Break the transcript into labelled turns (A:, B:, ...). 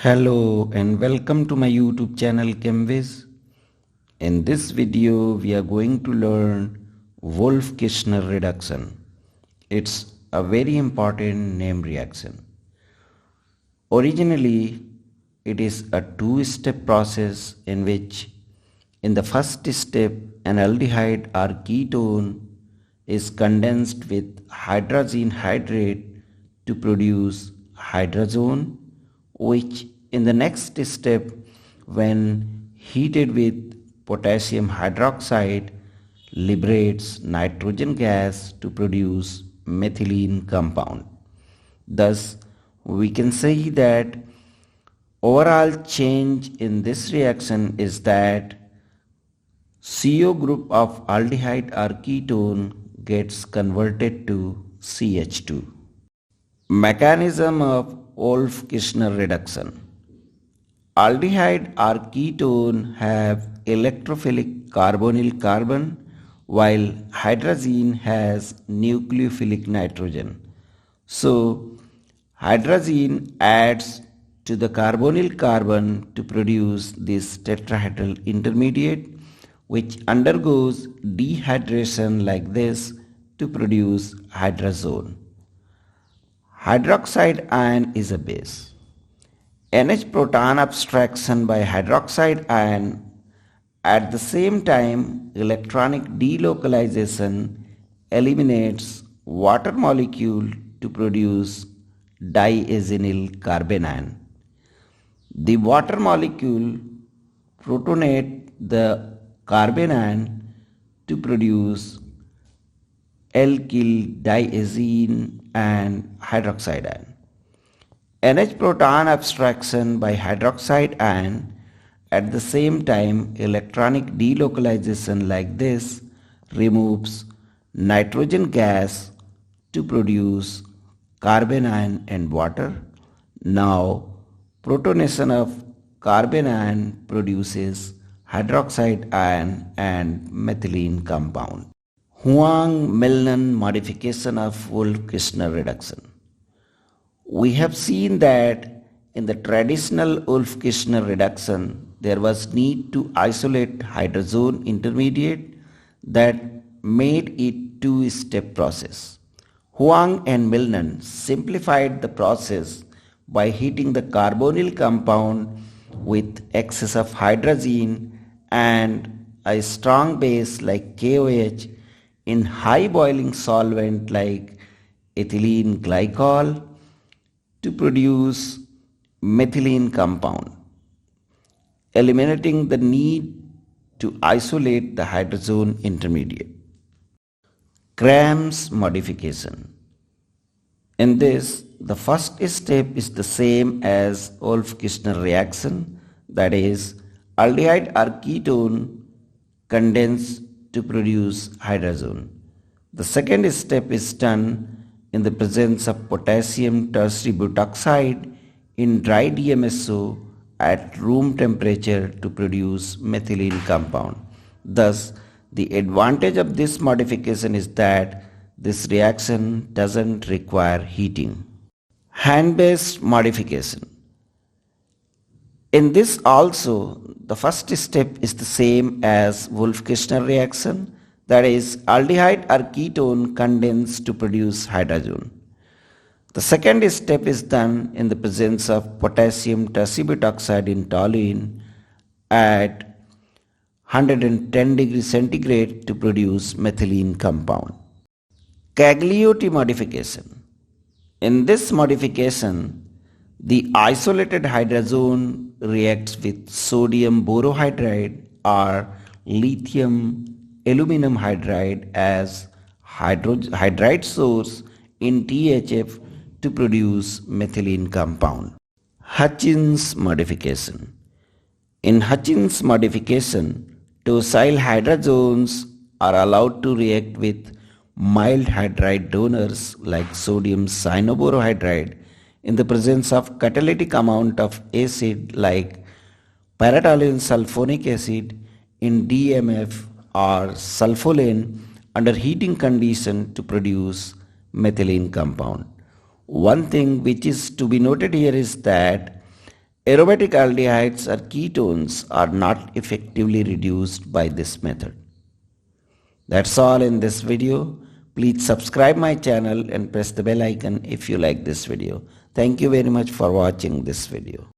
A: Hello and welcome to my YouTube channel ChemWis. In this video we are going to learn Wolff-Kishner Reduction. It's a very important name reaction. Originally it is a two-step process in which in the first step an aldehyde or ketone is condensed with hydrazine hydrate to produce hydrazone, which in the next step when heated with potassium hydroxide liberates nitrogen gas to produce methylene compound. Thus we can say that overall change in this reaction is that CO group of aldehyde or ketone gets converted to CH2. Mechanism of Wolff-Kishner reduction. Aldehyde or ketone have electrophilic carbonyl carbon while hydrazine has nucleophilic nitrogen. So hydrazine adds to the carbonyl carbon to produce this tetrahedral intermediate which undergoes dehydration like this to produce hydrazone. Hydroxide ion is a base. NH proton abstraction by hydroxide ion. At the same time, electronic delocalization eliminates water molecule to produce diazenyl carbanion. The water molecule protonate the carbanion to produce alkyl diazine and hydroxide ion. NH proton abstraction by hydroxide ion. At the same time, electronic delocalization like this removes nitrogen gas to produce carbanion and water. Now, protonation of carbanion produces hydroxide ion and methylene compound. Huang-Minlon modification of Wolff-Kishner reduction. We have seen that in the traditional Wolff-Kishner reduction, there was need to isolate hydrazone intermediate that made it two-step process. Huang and Minlon simplified the process by heating the carbonyl compound with excess of hydrazine and a strong base like KOH in high boiling solvent like ethylene glycol to produce methylene compound, eliminating the need to isolate the hydrazone intermediate. Cram's modification. In this, the first step is the same as Wolff-Kishner reaction, that is, aldehyde or ketone condensed to produce hydrazone. The second step is done in the presence of potassium tertiary butoxide in dry DMSO at room temperature to produce methylene compound. Thus, the advantage of this modification is that this reaction doesn't require heating. Henbest modification. In this also, the first step is the same as Wolff-Kishner reaction, that is, aldehyde or ketone condensed to produce hydrazone. The second step is done in the presence of potassium tertiary butoxide in toluene at 110 degrees centigrade to produce methylene compound. Caglioti modification. In this modification, the isolated hydrazone reacts with sodium borohydride or lithium aluminum hydride as hydride source in THF to produce methylene compound. Hutchins modification. In Hutchins modification, tosyl hydrazones are allowed to react with mild hydride donors like sodium cyanoborohydride in the presence of catalytic amount of acid like paratoluene sulfonic acid in DMF or sulfolane under heating condition to produce methylene compound. One thing which is to be noted here is that Aromatic aldehydes or ketones are not effectively reduced by this method. That's all in this video. Please subscribe my channel and press the bell icon if you like this video. Thank you very much for watching this video.